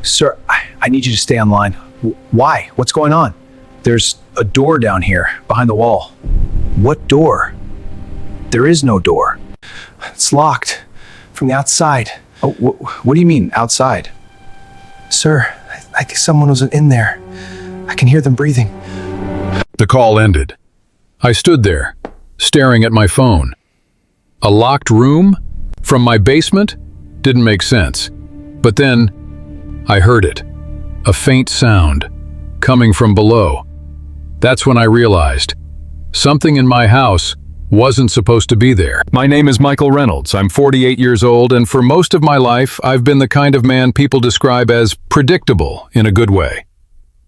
Sir, I need you to stay online. Why? What's going on? There's a door down here, behind the wall. What door? There is no door. It's locked from the outside. Oh, what do you mean, outside? Sir, I think someone was in there. I can hear them breathing. The call ended. I stood there, staring at my phone. A locked room? From my basement? Didn't make sense. But then, I heard it. A faint sound, coming from below. That's when I realized, something in my house wasn't supposed to be there. My name is Michael Reynolds. I'm 48 years old, and for most of my life, I've been the kind of man people describe as predictable in a good way.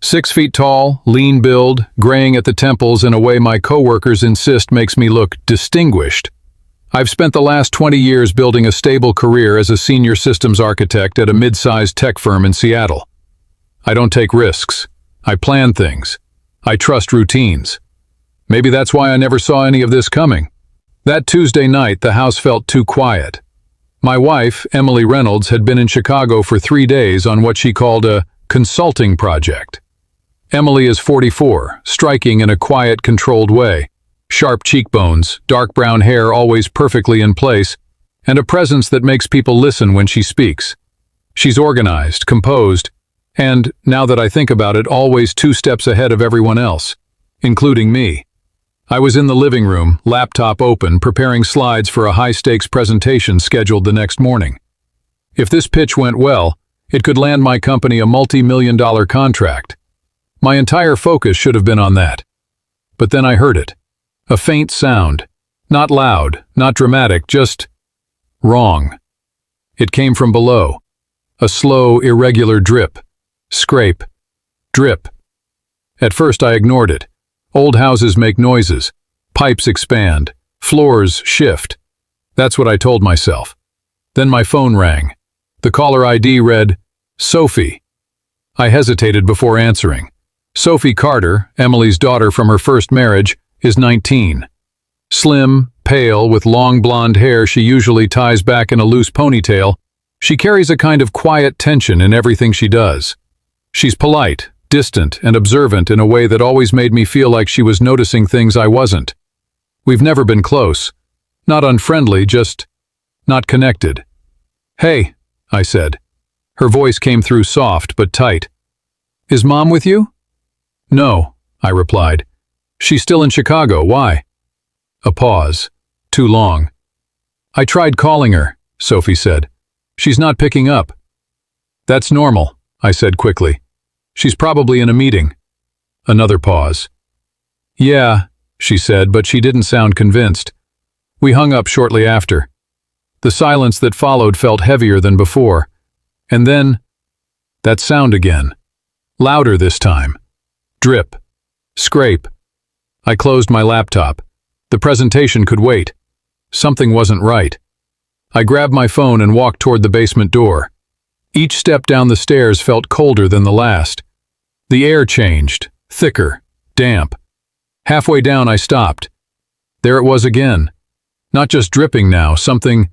6 feet tall, lean build, graying at the temples in a way my coworkers insist makes me look distinguished. I've spent the last 20 years building a stable career as a senior systems architect at a mid-sized tech firm in Seattle. I don't take risks. I plan things. I trust routines. Maybe that's why I never saw any of this coming. That Tuesday night, the house felt too quiet. My wife, Emily Reynolds, had been in Chicago for 3 days on what she called a consulting project. Emily is 44, striking in a quiet, controlled way. Sharp cheekbones, dark brown hair always perfectly in place, and a presence that makes people listen when she speaks. She's organized, composed, and, now that I think about it, always 2 steps ahead of everyone else, including me. I was in the living room, laptop open, preparing slides for a high-stakes presentation scheduled the next morning. If this pitch went well, it could land my company a multi-million-dollar contract. My entire focus should have been on that. But then I heard it. A faint sound. Not loud, not dramatic, just wrong. It came from below. A slow, irregular drip. Scrape. Drip. At first I ignored it. Old houses make noises. Pipes expand. Floors shift. That's what I told myself. Then my phone rang. The caller ID read, Sophie. I hesitated before answering. Sophie Carter, Emily's daughter from her first marriage, is 19. Slim, pale, with long blonde hair she usually ties back in a loose ponytail, she carries a kind of quiet tension in everything she does. She's polite, distant, and observant in a way that always made me feel like she was noticing things I wasn't. We've never been close. Not unfriendly, just not connected. Hey, I said. Her voice came through soft but tight. Is Mom with you? No, I replied. She's still in Chicago, why? A pause. Too long. I tried calling her, Sophie said. She's not picking up. That's normal, I said quickly. She's probably in a meeting. Another pause. Yeah, she said, but she didn't sound convinced. We hung up shortly after. The silence that followed felt heavier than before. And then, that sound again. Louder this time. Drip. Scrape. I closed my laptop. The presentation could wait. Something wasn't right. I grabbed my phone and walked toward the basement door. Each step down the stairs felt colder than the last. The air changed, thicker, damp. Halfway down I stopped. There it was again. Not just dripping now, something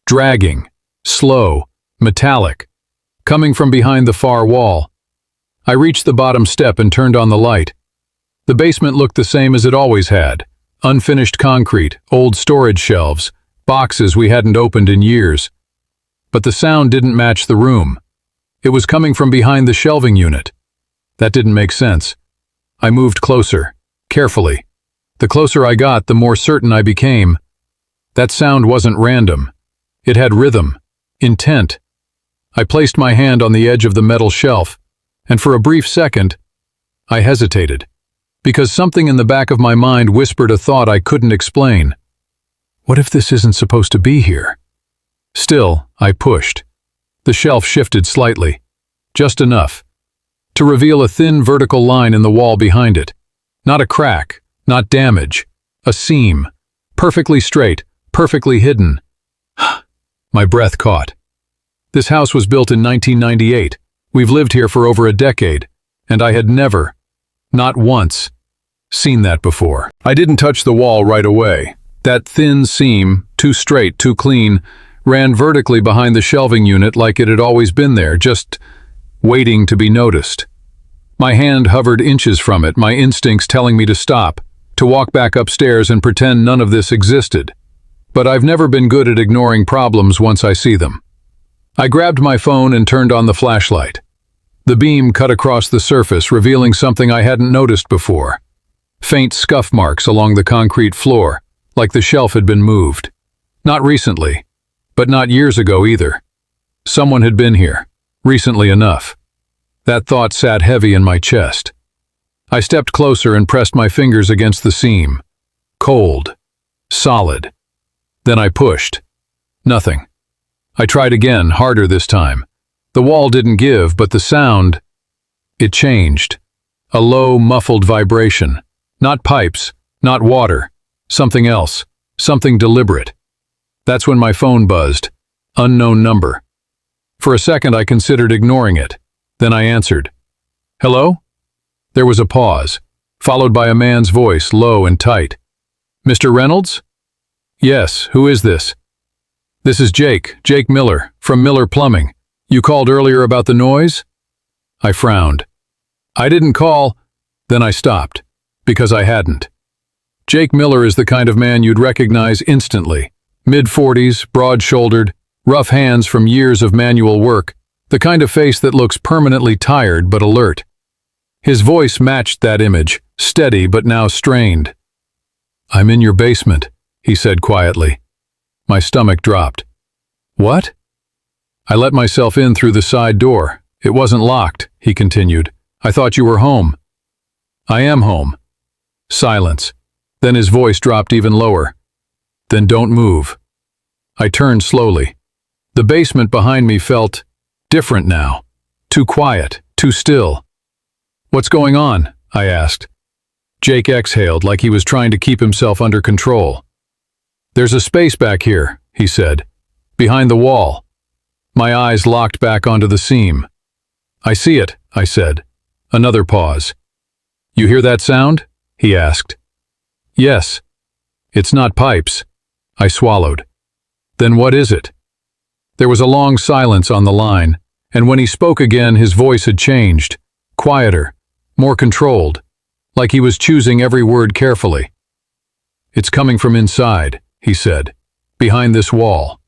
dragging, slow, metallic, coming from behind the far wall. I reached the bottom step and turned on the light. The basement looked the same as it always had. Unfinished concrete, old storage shelves, boxes we hadn't opened in years. But the sound didn't match the room. It was coming from behind the shelving unit. That didn't make sense. I moved closer, carefully. The closer I got, the more certain I became. That sound wasn't random. It had rhythm, intent. I placed my hand on the edge of the metal shelf, and for a brief second, I hesitated, because something in the back of my mind whispered a thought I couldn't explain. What if this isn't supposed to be here? Still, I pushed. The shelf shifted slightly, just enough, to reveal a thin vertical line in the wall behind it. Not a crack, not damage, a seam, perfectly straight, perfectly hidden. My breath caught. This house was built in 1998. We've lived here for over a decade, and I had never, not once, seen that before. I didn't touch the wall right away. That thin seam, too straight, too clean, ran vertically behind the shelving unit like it had always been there, just waiting to be noticed. My hand hovered inches from it, my instincts telling me to stop, to walk back upstairs and pretend none of this existed. But I've never been good at ignoring problems once I see them. I grabbed my phone and turned on the flashlight. The beam cut across the surface, revealing something I hadn't noticed before. Faint scuff marks along the concrete floor, like the shelf had been moved. Not recently, but not years ago either. Someone had been here, recently enough. That thought sat heavy in my chest. I stepped closer and pressed my fingers against the seam. Cold. Solid. Then I pushed. Nothing. I tried again, harder this time. The wall didn't give, but the sound, it changed. A low, muffled vibration. Not pipes, not water. Something else. Something deliberate. That's when my phone buzzed. Unknown number. For a second I considered ignoring it. Then I answered. Hello? There was a pause, followed by a man's voice, low and tight. Mr. Reynolds? Yes, who is this? This is Jake Miller, from Miller Plumbing. You called earlier about the noise? I frowned. I didn't call. Then I stopped, because I hadn't. Jake Miller is the kind of man you'd recognize instantly. Mid-40s, broad-shouldered, rough hands from years of manual work, the kind of face that looks permanently tired but alert. His voice matched that image, steady but now strained. I'm in your basement, he said quietly. My stomach dropped. What? I let myself in through the side door. It wasn't locked, he continued. I thought you were home. I am home. Silence. Then his voice dropped even lower. Then don't move. I turned slowly. The basement behind me felt different now. Too quiet, too still. What's going on? I asked. Jake exhaled like he was trying to keep himself under control. There's a space back here, he said. Behind the wall. My eyes locked back onto the seam. I see it, I said. Another pause. You hear that sound? He asked. Yes. It's not pipes. I swallowed. Then what is it? There was a long silence on the line, and when he spoke again, his voice had changed. Quieter, more controlled, like he was choosing every word carefully. It's coming from inside, he said, behind this wall.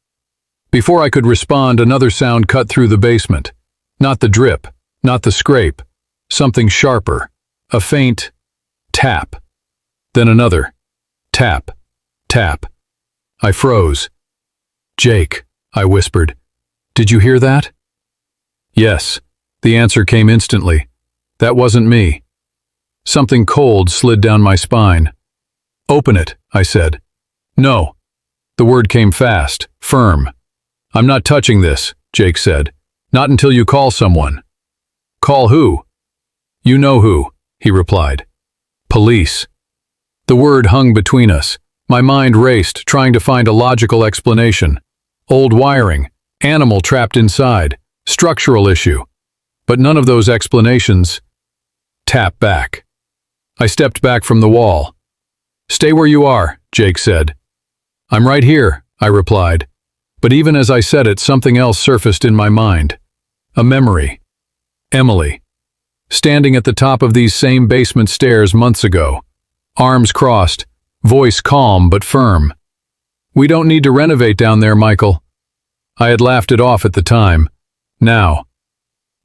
Before I could respond, another sound cut through the basement. Not the drip, not the scrape. Something sharper. A faint tap. Then another. Tap. Tap. I froze. Jake, I whispered. Did you hear that? Yes. The answer came instantly. That wasn't me. Something cold slid down my spine. Open it, I said. No. The word came fast, firm. I'm not touching this, Jake said. Not until you call someone. Call who? You know who, he replied. Police. The word hung between us. My mind raced, trying to find a logical explanation. Old wiring, animal trapped inside, structural issue. But none of those explanations. Tap back. I stepped back from the wall. Stay where you are, Jake said. I'm right here, I replied. But even as I said it, something else surfaced in my mind. A memory. Emily. Standing at the top of these same basement stairs months ago. Arms crossed, voice calm but firm. We don't need to renovate down there, Michael. I had laughed it off at the time. Now.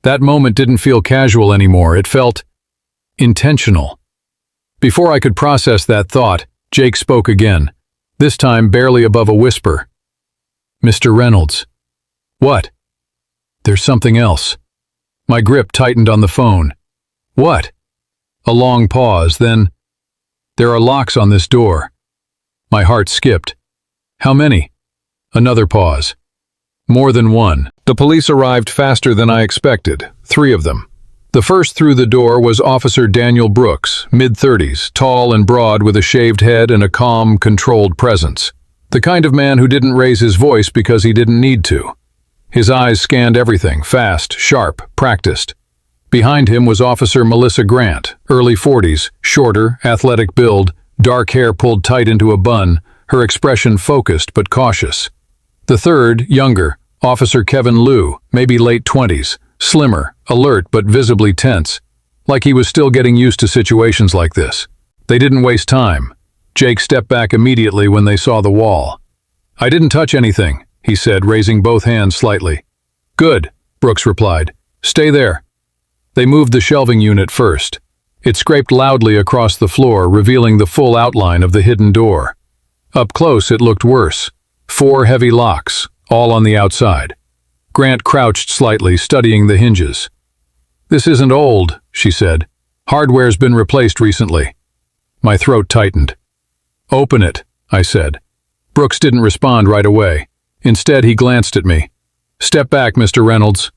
That moment didn't feel casual anymore. It felt intentional. Before I could process that thought, Jake spoke again, this time barely above a whisper. Mr. Reynolds. What? There's something else. My grip tightened on the phone. What? A long pause, then, there are locks on this door. My heart skipped. How many? Another pause. More than one. The police arrived faster than I expected, 3 of them. The first through the door was Officer Daniel Brooks, mid-30s, tall and broad with a shaved head and a calm, controlled presence. The kind of man who didn't raise his voice because he didn't need to. His eyes scanned everything, fast, sharp, practiced. Behind him was Officer Melissa Grant, early 40s, shorter, athletic build, dark hair pulled tight into a bun, her expression focused but cautious. The third, younger, Officer Kevin Liu, maybe late 20s, slimmer, alert but visibly tense, like he was still getting used to situations like this. They didn't waste time. Jake stepped back immediately when they saw the wall. "I didn't touch anything," he said, raising both hands slightly. "Good," Brooks replied. "Stay there." They moved the shelving unit first. It scraped loudly across the floor, revealing the full outline of the hidden door. Up close, it looked worse. 4 heavy locks, all on the outside. Grant crouched slightly, studying the hinges. "This isn't old," she said. "Hardware's been replaced recently." My throat tightened. "Open it," I said. Brooks didn't respond right away. Instead, he glanced at me. "Step back, Mr. Reynolds."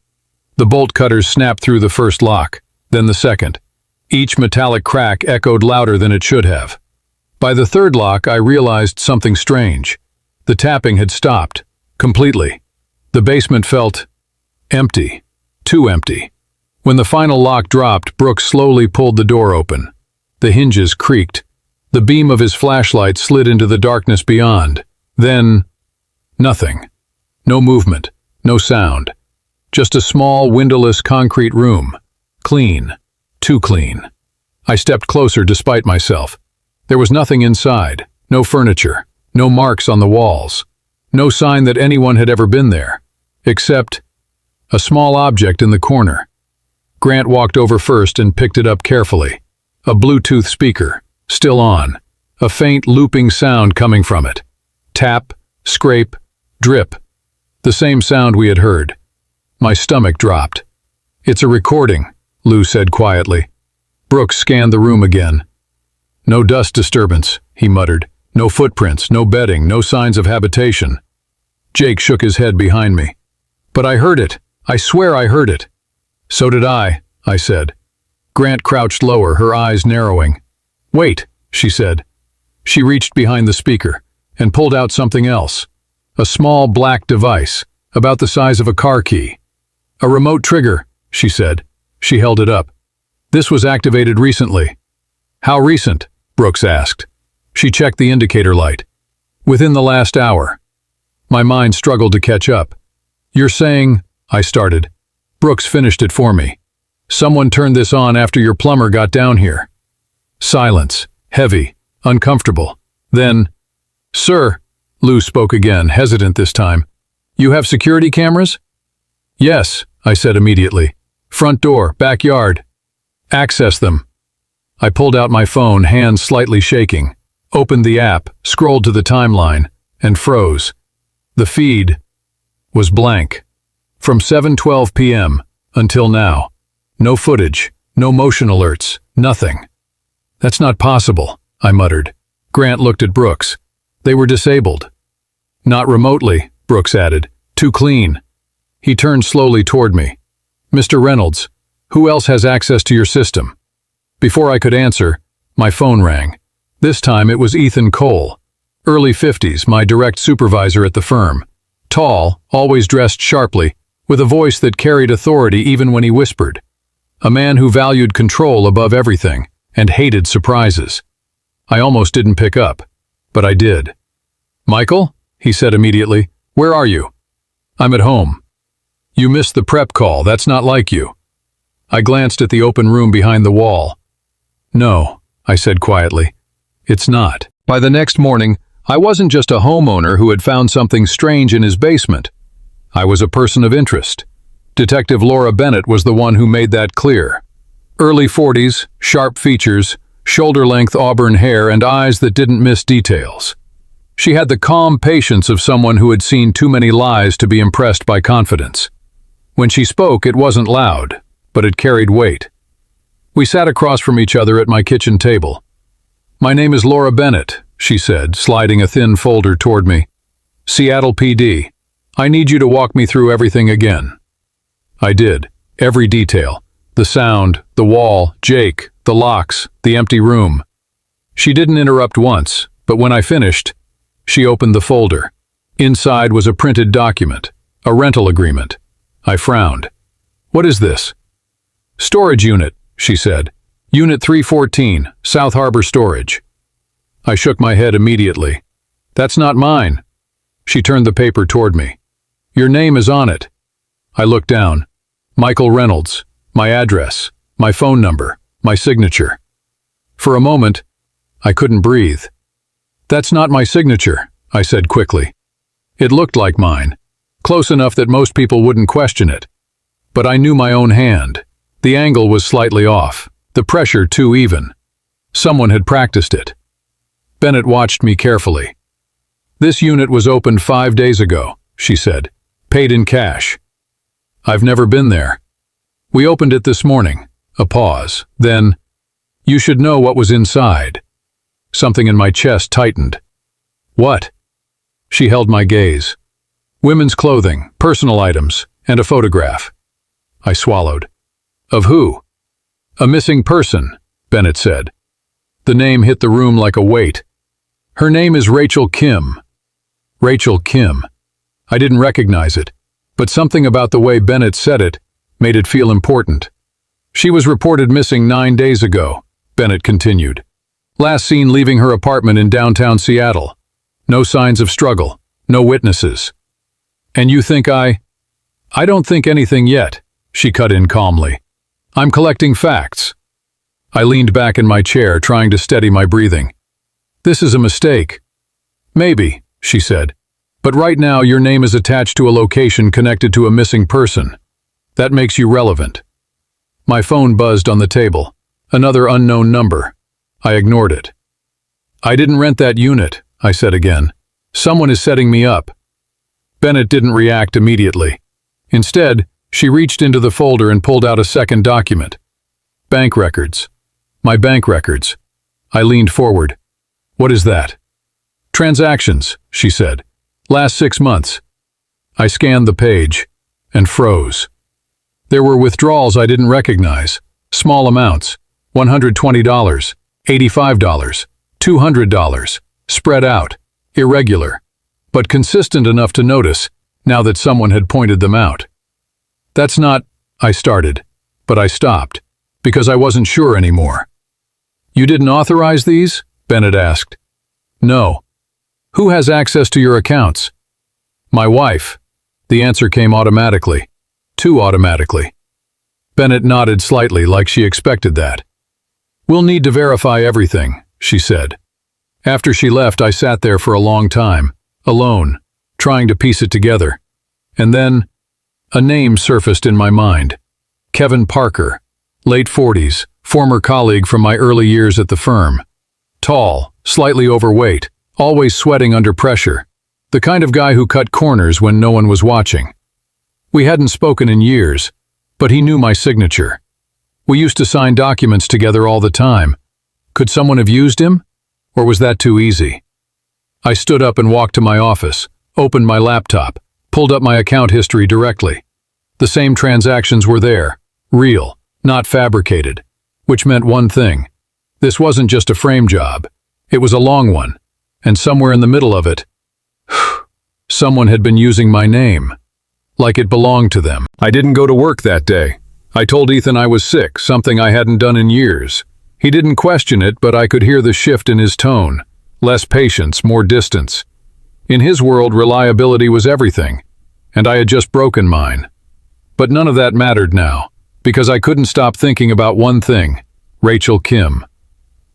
The bolt cutters snapped through the first lock, then the second. Each metallic crack echoed louder than it should have. By the third lock, I realized something strange. The tapping had stopped, completely. The basement felt empty, too empty. When the final lock dropped, Brooks slowly pulled the door open. The hinges creaked. The beam of his flashlight slid into the darkness beyond. Then, nothing. No movement, no sound. Just a small, windowless concrete room. Clean. Too clean. I stepped closer despite myself. There was nothing inside. No furniture. No marks on the walls. No sign that anyone had ever been there. Except a small object in the corner. Grant walked over first and picked it up carefully. A Bluetooth speaker, still on. A faint looping sound coming from it. Tap, scrape, drip. The same sound we had heard. My stomach dropped. "It's a recording," Lou said quietly. Brooks scanned the room again. "No dust disturbance," he muttered. "No footprints, no bedding, no signs of habitation." Jake shook his head behind me. "But I heard it. I swear I heard it." "So did I said. Grant crouched lower, her eyes narrowing. "Wait," she said. She reached behind the speaker and pulled out something else. A small black device, about the size of a car key. "A remote trigger," she said. She held it up. "This was activated recently." "How recent?" Brooks asked. She checked the indicator light. "Within the last hour." My mind struggled to catch up. "You're saying," I started. Brooks finished it for me. "Someone turned this on after your plumber got down here." Silence, heavy, uncomfortable. Then, "Sir," Lou spoke again, hesitant this time. "You have security cameras?" "Yes," I said immediately. "Front door, backyard." "Access them." I pulled out my phone, hands slightly shaking, opened the app, scrolled to the timeline, and froze. The feed was blank. From 7:12 p.m. until now. No footage, no motion alerts, nothing. "That's not possible," I muttered. Grant looked at Brooks. "They were disabled." "Not remotely," Brooks added. "Too clean." He turned slowly toward me. "Mr. Reynolds, who else has access to your system?" Before I could answer, my phone rang. This time it was Ethan Cole, early 50s, my direct supervisor at the firm. Tall, always dressed sharply, with a voice that carried authority even when he whispered. A man who valued control above everything and hated surprises. I almost didn't pick up, but I did. "Michael?" he said immediately. "Where are you?" "I'm at home." "You missed the prep call. That's not like you." I glanced at the open room behind the wall. "No," I said quietly. "It's not." By the next morning, I wasn't just a homeowner who had found something strange in his basement. I was a person of interest. Detective Laura Bennett was the one who made that clear. Early 40s, sharp features, shoulder-length auburn hair, and eyes that didn't miss details. She had the calm patience of someone who had seen too many lies to be impressed by confidence. When she spoke, it wasn't loud, but it carried weight. We sat across from each other at my kitchen table. "My name is Laura Bennett," she said, sliding a thin folder toward me. "Seattle PD. I need you to walk me through everything again." I did. Every detail. The sound, the wall, Jake, the locks, the empty room. She didn't interrupt once, but when I finished, she opened the folder. Inside was a printed document, a rental agreement. I frowned. "What is this?" "Storage unit," she said. "Unit 314, South Harbor Storage." I shook my head immediately. "That's not mine." She turned the paper toward me. "Your name is on it." I looked down. "Michael Reynolds, my address, my phone number, my signature. For a moment, I couldn't breathe. "That's not my signature," I said quickly. It looked like mine, close enough that most people wouldn't question it. But I knew my own hand. The angle was slightly off, the pressure too even. Someone had practiced it. Bennett watched me carefully. "This unit was opened 5 days ago," she said. "Paid in cash." "I've never been there." "We opened it this morning." A pause. Then, "You should know what was inside." Something in my chest tightened. "What?" She held my gaze. "Women's clothing, personal items, and a photograph." I swallowed. "Of who?" "A missing person," Bennett said. The name hit the room like a weight. "Her name is Rachel Kim." Rachel Kim. I didn't recognize it, but something about the way Bennett said it made it feel important. "She was reported missing 9 days ago," Bennett continued. "Last seen leaving her apartment in downtown Seattle. No signs of struggle, no witnesses." "And you think I don't think anything yet," she cut in calmly. "I'm collecting facts." I leaned back in my chair, trying to steady my breathing. "This is a mistake." "Maybe," she said. "But right now your name is attached to a location connected to a missing person. That makes you relevant." My phone buzzed on the table. Another unknown number. I ignored it. "I didn't rent that unit," I said again. "Someone is setting me up." Bennett didn't react immediately. Instead, she reached into the folder and pulled out a second document. Bank records. My bank records. I leaned forward. "What is that?" "Transactions," she said. "Last 6 months." I scanned the page and froze. There were withdrawals I didn't recognize. Small amounts. $120, $85, $200, spread out, irregular, but consistent enough to notice now that someone had pointed them out. "That's not," I started, but I stopped, because I wasn't sure anymore. "You didn't authorize these?" Bennett asked. "No." "Who has access to your accounts?" "My wife." The answer came automatically. Too automatically. Bennett nodded slightly, like she expected that. "We'll need to verify everything," she said. After she left, I sat there for a long time, alone, trying to piece it together. And then, a name surfaced in my mind. Kevin Parker, late 40s, former colleague from my early years at the firm. Tall, slightly overweight, always sweating under pressure. The kind of guy who cut corners when no one was watching. We hadn't spoken in years, but he knew my signature. We used to sign documents together all the time. Could someone have used him? Or was that too easy? I stood up and walked to my office, opened my laptop, pulled up my account history directly. The same transactions were there, real, not fabricated, which meant one thing. This wasn't just a frame job. It was a long one, and somewhere in the middle of it, someone had been using my name, like it belonged to them. I didn't go to work that day. I told Ethan I was sick, something I hadn't done in years. He didn't question it, but I could hear the shift in his tone. Less patience, more distance. In his world, reliability was everything, and I had just broken mine. But none of that mattered now, because I couldn't stop thinking about one thing: Rachel Kim.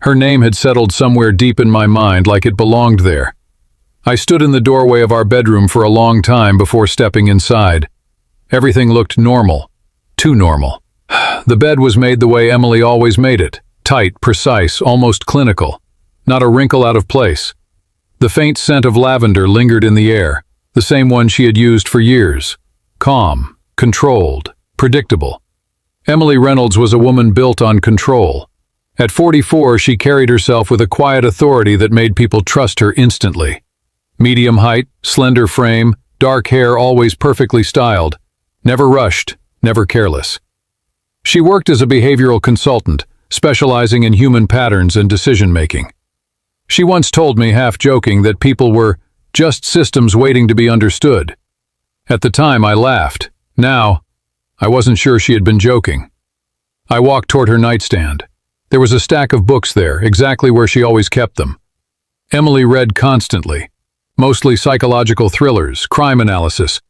Her name had settled somewhere deep in my mind, like it belonged there. I stood in the doorway of our bedroom for a long time before stepping inside. Everything looked normal. Too normal. The bed was made the way Emily always made it. Tight, precise, almost clinical. Not a wrinkle out of place. The faint scent of lavender lingered in the air, the same one she had used for years. Calm, controlled, predictable. Emily Reynolds was a woman built on control. At 44, she carried herself with a quiet authority that made people trust her instantly. Medium height, slender frame, dark hair always perfectly styled. Never rushed, never careless. She worked as a behavioral consultant, specializing in human patterns and decision-making. She once told me, half joking, that people were just systems waiting to be understood. At the time, I laughed. Now, I wasn't sure she had been joking. I walked toward her nightstand. There was a stack of books there, exactly where she always kept them. Emily read constantly, mostly psychological thrillers, crime analysis,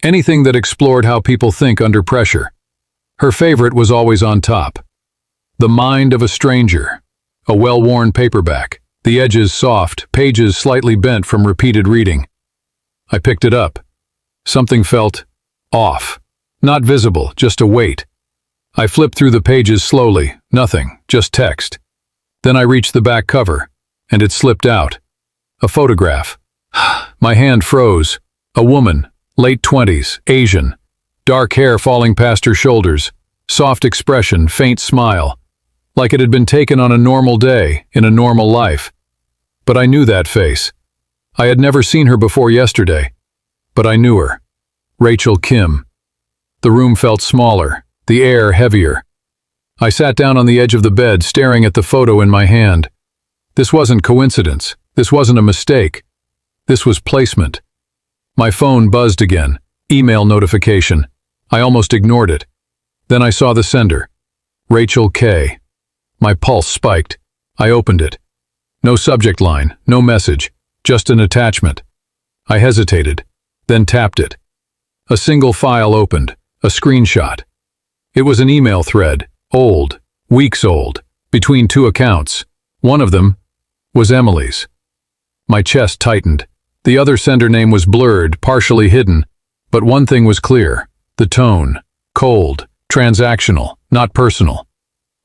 anything that explored how people think under pressure. Her favorite was always on top. The Mind of a Stranger, a well-worn paperback, the edges soft, pages slightly bent from repeated reading. I picked it up. Something felt off. Not visible, just a weight. I flipped through the pages slowly, nothing, just text. Then I reached the back cover, and it slipped out. A photograph. My hand froze. A woman, late 20s, Asian. Dark hair falling past her shoulders, soft expression, faint smile. Like it had been taken on a normal day, in a normal life. But I knew that face. I had never seen her before yesterday. But I knew her. Rachel Kim. The room felt smaller, the air heavier. I sat down on the edge of the bed, staring at the photo in my hand. This wasn't coincidence. This wasn't a mistake. This was placement. My phone buzzed again. Email notification. I almost ignored it. Then I saw the sender. Rachel K. My pulse spiked. I opened it. No subject line, no message, just an attachment. I hesitated, then tapped it. A single file opened, a screenshot. It was an email thread, old, weeks old, between two accounts. One of them was Emily's. My chest tightened. The other sender name was blurred, partially hidden, but one thing was clear: the tone, cold, transactional, not personal.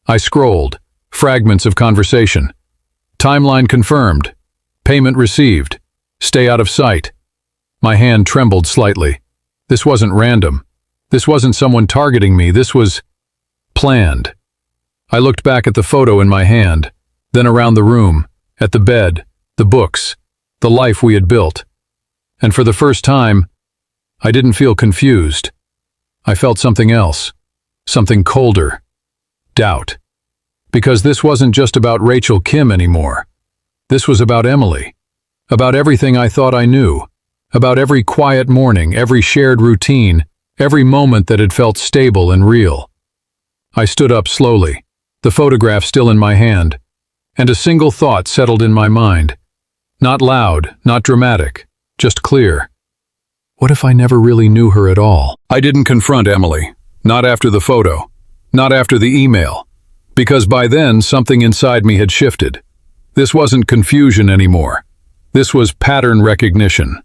I scrolled, fragments of conversation. Timeline confirmed. Payment received. Stay out of sight. My hand trembled slightly. This wasn't random. This wasn't someone targeting me. This was planned. I looked back at the photo in my hand, then around the room, at the bed, the books, the life we had built. And for the first time, I didn't feel confused. I felt something else, something colder. Doubt. Because this wasn't just about Rachel Kim anymore. This was about Emily. About everything I thought I knew. About every quiet morning, every shared routine, every moment that had felt stable and real. I stood up slowly, the photograph still in my hand, and a single thought settled in my mind. Not loud, not dramatic, just clear. What if I never really knew her at all? I didn't confront Emily, not after the photo, not after the email, because by then something inside me had shifted. This wasn't confusion anymore. This was pattern recognition.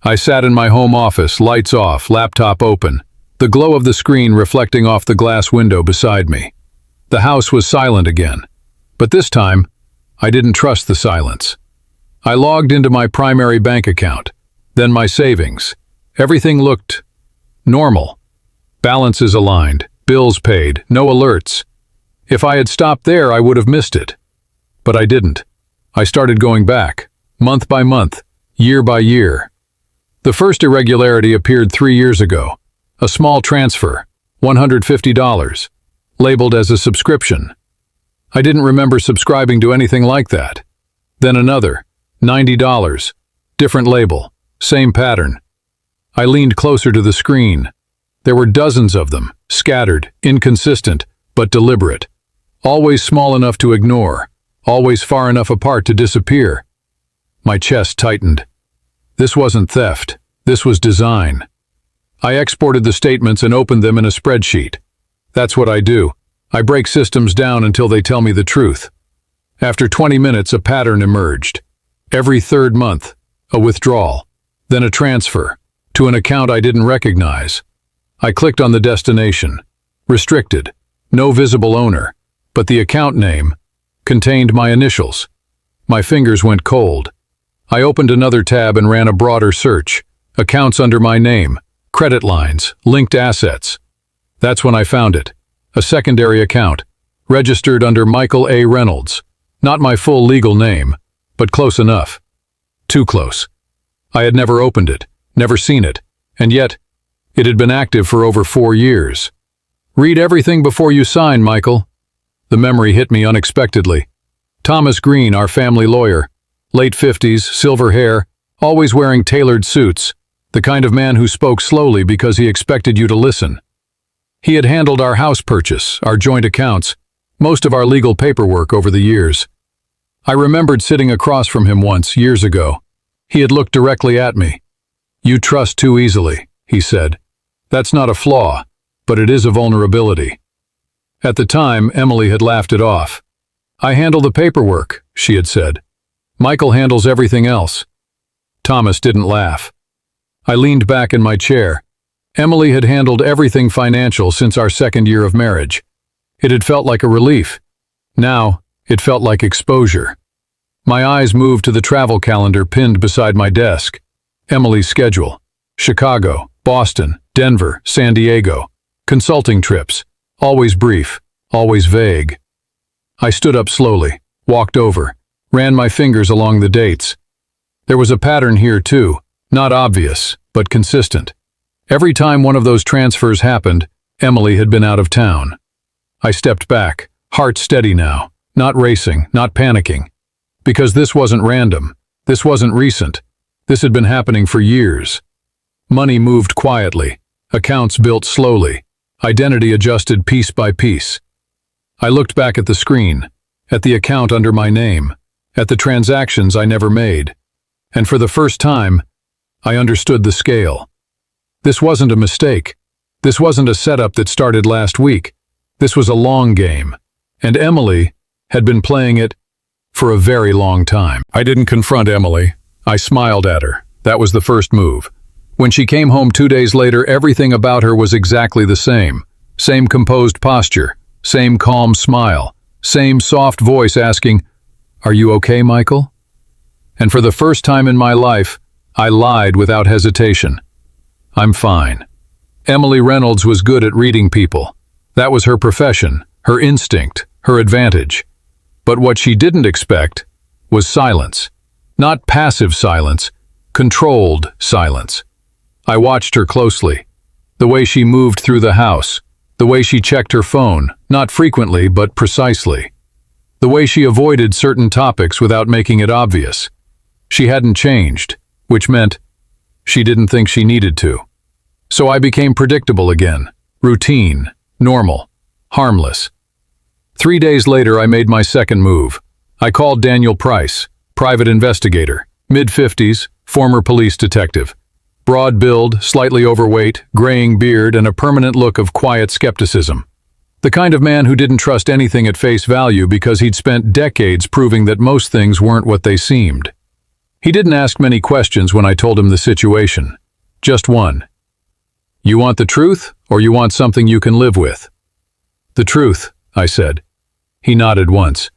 I sat in my home office, lights off, laptop open, the glow of the screen reflecting off the glass window beside me. The house was silent again, but this time, I didn't trust the silence. I logged into my primary bank account, then my savings. Everything looked normal. Balances aligned, bills paid, no alerts. If I had stopped there, I would have missed it. But I didn't. I started going back, month by month, year by year. The first irregularity appeared 3 years ago. A small transfer, $150, labeled as a subscription. I didn't remember subscribing to anything like that. Then another, $90, different label, same pattern. I leaned closer to the screen. There were dozens of them, scattered, inconsistent, but deliberate. Always small enough to ignore, always far enough apart to disappear. My chest tightened. This wasn't theft, this was design. I exported the statements and opened them in a spreadsheet. That's what I do. I break systems down until they tell me the truth. After 20 minutes, a pattern emerged. Every third month, a withdrawal, then a transfer, to an account I didn't recognize. I clicked on the destination. Restricted, no visible owner, but the account name contained my initials. My fingers went cold. I opened another tab and ran a broader search. Accounts under my name, credit lines, linked assets. That's when I found it. A secondary account, registered under Michael A. Reynolds. Not my full legal name, but close enough. Too close. I had never opened it, never seen it, and yet, it had been active for over 4 years. Read everything before you sign, Michael. The memory hit me unexpectedly. Thomas Green, our family lawyer, late 50s, silver hair, always wearing tailored suits, the kind of man who spoke slowly because he expected you to listen. He had handled our house purchase, our joint accounts, most of our legal paperwork over the years. I remembered sitting across from him once, years ago. He had looked directly at me. "You trust too easily," he said. "That's not a flaw, but it is a vulnerability. At the time, Emily had laughed it off. "I handle the paperwork," she had said. "Michael handles everything else." Thomas didn't laugh. I leaned back in my chair. Emily had handled everything financial since our second year of marriage. It had felt like a relief. Now, it felt like exposure. My eyes moved to the travel calendar pinned beside my desk. Emily's schedule. Chicago, Boston, Denver, San Diego. Consulting trips. Always brief, always vague. I stood up slowly, walked over, ran my fingers along the dates. There was a pattern here too, not obvious, but consistent. Every time one of those transfers happened, Emily had been out of town. I stepped back, heart steady now, not racing, not panicking. Because this wasn't random, this wasn't recent, this had been happening for years. Money moved quietly, accounts built slowly, identity adjusted piece by piece. I looked back at the screen, at the account under my name, at the transactions I never made. And for the first time, I understood the scale. This wasn't a mistake. This wasn't a setup that started last week. This was a long game, and Emily had been playing it for a very long time. I didn't confront Emily. I smiled at her. That was the first move. When she came home 2 days later, everything about her was exactly the same. Same composed posture, same calm smile, same soft voice asking, "Are you okay, Michael?" And for the first time in my life, I lied without hesitation. "I'm fine." Emily Reynolds was good at reading people. That was her profession, her instinct, her advantage. But what she didn't expect was silence. Not passive silence, controlled silence. I watched her closely. The way she moved through the house, the way she checked her phone, not frequently but precisely. The way she avoided certain topics without making it obvious. She hadn't changed, which meant she didn't think she needed to. So I became predictable again, routine, normal, harmless. 3 days later, I made my second move. I called Daniel Price, private investigator, mid-50s, former police detective. Broad build, slightly overweight, graying beard, and a permanent look of quiet skepticism. The kind of man who didn't trust anything at face value because he'd spent decades proving that most things weren't what they seemed. He didn't ask many questions when I told him the situation. Just one. "You want the truth, or you want something you can live with?" "The truth," I said. He nodded once.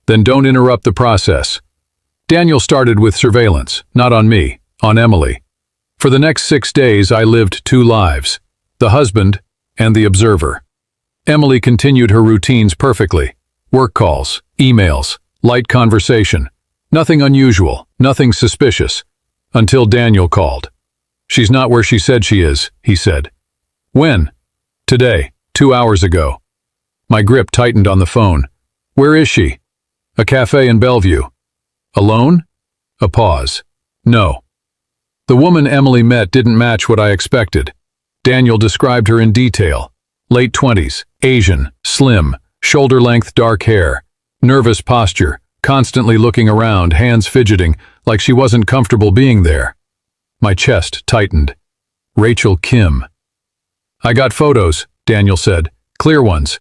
"Then don't interrupt the process." Daniel started with surveillance, not on me, on Emily. For the next 6 days, I lived 2 lives, the husband and the observer. Emily continued her routines perfectly. Work calls, emails, light conversation. Nothing unusual, nothing suspicious. Until Daniel called. "She's not where she said she is," he said. "When?" "Today, 2 hours ago." My grip tightened on the phone. "Where is she?" "A cafe in Bellevue." "Alone?" A pause. "No." The woman Emily met didn't match what I expected. Daniel described her in detail. Late 20s, Asian, slim, shoulder-length dark hair, nervous posture, constantly looking around, hands fidgeting, like she wasn't comfortable being there. My chest tightened. Rachel Kim. "I got photos," Daniel said. "Clear ones."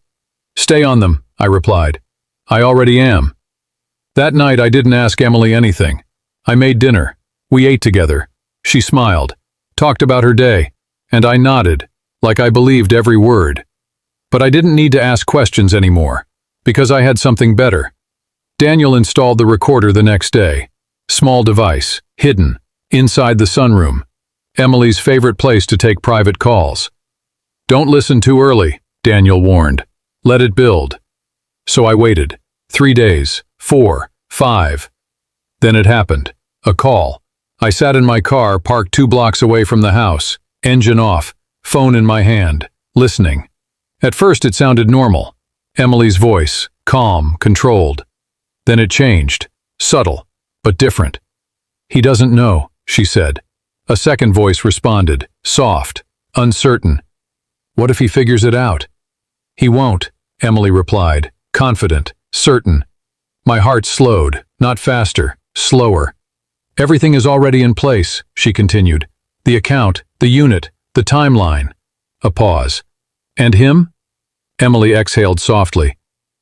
"Stay on them," I replied. "I already am." That night I didn't ask Emily anything. I made dinner. We ate together. She smiled, talked about her day, and I nodded, like I believed every word. But I didn't need to ask questions anymore, because I had something better. Daniel installed the recorder the next day. Small device, hidden, inside the sunroom. Emily's favorite place to take private calls. "Don't listen too early," Daniel warned. "Let it build." So I waited. 3 days, 4, 5. Then it happened. A call. I sat in my car, parked 2 blocks away from the house, engine off, phone in my hand, listening. At first it sounded normal. Emily's voice, calm, controlled. Then it changed, subtle, but different. "He doesn't know," she said. A second voice responded, soft, uncertain. "What if he figures it out?" "He won't," Emily replied, confident, certain. My heart slowed, not faster, slower. "Everything is already in place," she continued. "The account, the unit, the timeline." A pause. And him? Emily exhaled softly.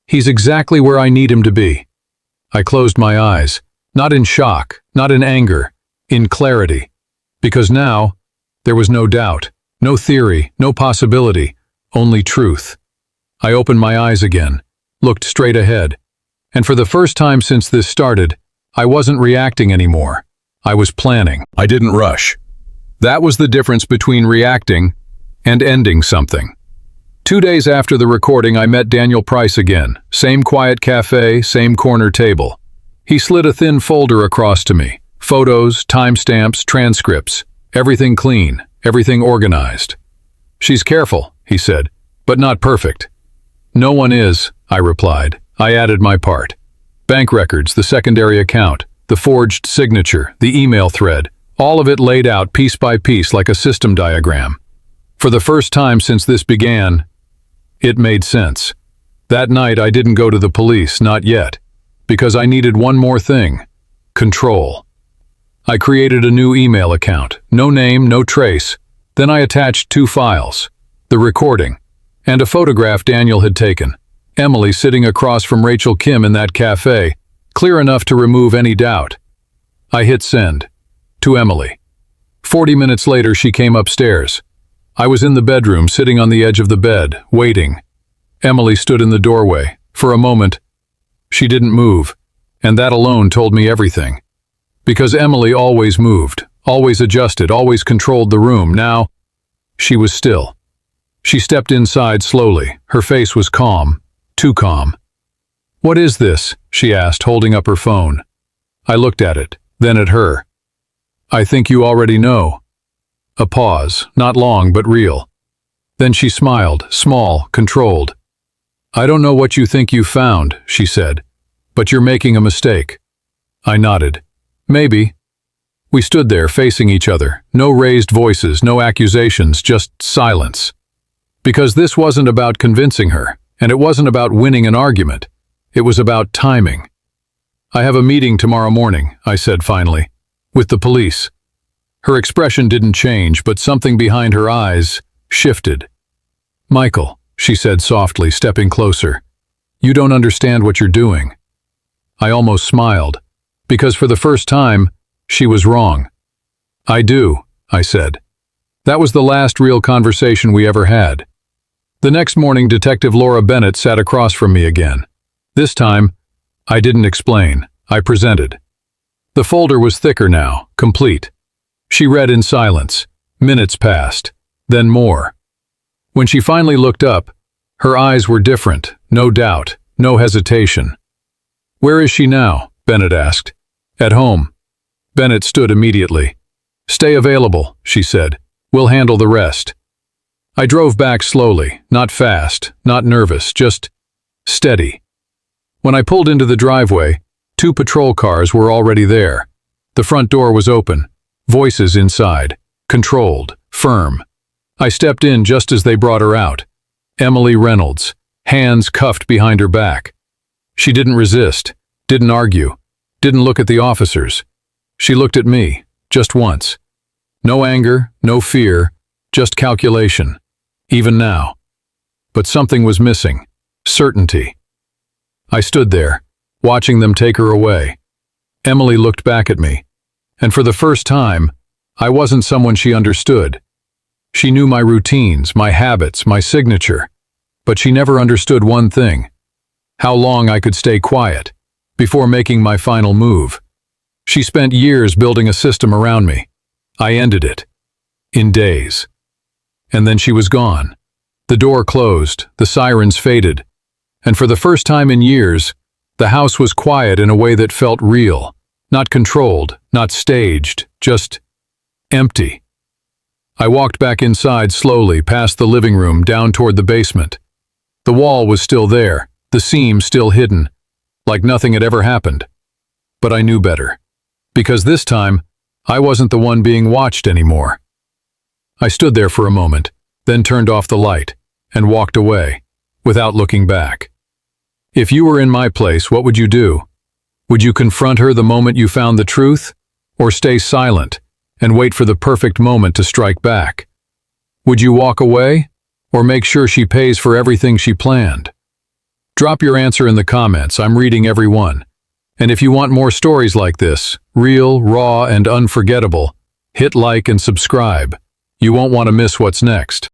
He's exactly where I need him to be. I closed my eyes, not in shock, not in anger, in clarity. Because now, there was no doubt, no theory, no possibility, only truth. I opened my eyes again, looked straight ahead, and for the first time since this started, I wasn't reacting anymore. I was planning. I didn't rush. That was the difference between reacting and ending something. 2 days after the recording, I met Daniel Price again. Same quiet cafe, same corner table. He slid a thin folder across to me. Photos, timestamps, transcripts. Everything clean, everything organized. She's careful, he said, but not perfect. No one is, I replied. I added my part. Bank records, the secondary account, the forged signature, the email thread, all of it laid out piece by piece like a system diagram. For the first time since this began, it made sense. That night I didn't go to the police, not yet, because I needed one more thing: control. I created a new email account, no name, no trace. Then I attached 2 files, the recording, and a photograph Daniel had taken. Emily sitting across from Rachel Kim in that cafe, clear enough to remove any doubt. I hit send. To Emily. 40 minutes later, she came upstairs. I was in the bedroom, sitting on the edge of the bed, waiting. Emily stood in the doorway. For a moment, she didn't move, and that alone told me everything. Because Emily always moved, always adjusted, always controlled the room. Now, she was still. She stepped inside slowly. Her face was calm, too calm. "What is this?" she asked, holding up her phone. I looked at it, then at her. "I think you already know." A pause, not long but real. Then she smiled, small, controlled. "I don't know what you think you found," she said, "but you're making a mistake." I nodded. "Maybe." We stood there facing each other, no raised voices, no accusations, just silence. Because this wasn't about convincing her, and it wasn't about winning an argument. It was about timing. "I have a meeting tomorrow morning," I said finally, "with the police." Her expression didn't change, but something behind her eyes shifted. "Michael," she said softly, stepping closer, "you don't understand what you're doing." I almost smiled, because for the first time, she was wrong. "I do," I said. That was the last real conversation we ever had. The next morning, Detective Laura Bennett sat across from me again. This time, I didn't explain. I presented. The folder was thicker now, complete. She read in silence. Minutes passed, then more. When she finally looked up, her eyes were different, no doubt, no hesitation. "Where is she now?" Bennett asked. "At home." Bennett stood immediately. "Stay available," she said. "We'll handle the rest." I drove back slowly, not fast, not nervous, just steady. When I pulled into the driveway, 2 patrol cars were already there. The front door was open, voices inside, controlled, firm. I stepped in just as they brought her out. Emily Reynolds, hands cuffed behind her back. She didn't resist, didn't argue, didn't look at the officers. She looked at me, just once. No anger, no fear, just calculation, even now. But something was missing, certainty. I stood there, watching them take her away. Emily looked back at me, and for the first time, I wasn't someone she understood. She knew my routines, my habits, my signature, but she never understood one thing: how long I could stay quiet before making my final move. She spent years building a system around me. I ended it. In days. And then she was gone. The door closed, the sirens faded, and for the first time in years, the house was quiet in a way that felt real, not controlled, not staged, just empty. I walked back inside slowly, past the living room, down toward the basement. The wall was still there, the seam still hidden, like nothing had ever happened. But I knew better, because this time, I wasn't the one being watched anymore. I stood there for a moment, then turned off the light, and walked away, without looking back. If you were in my place, what would you do? Would you confront her the moment you found the truth, or stay silent and wait for the perfect moment to strike back? Would you walk away, Or make sure she pays for everything she planned? Drop your answer in the comments. I'm reading every one. And if you want more stories like this, real, raw, and unforgettable, hit like and subscribe. You won't want to miss what's next.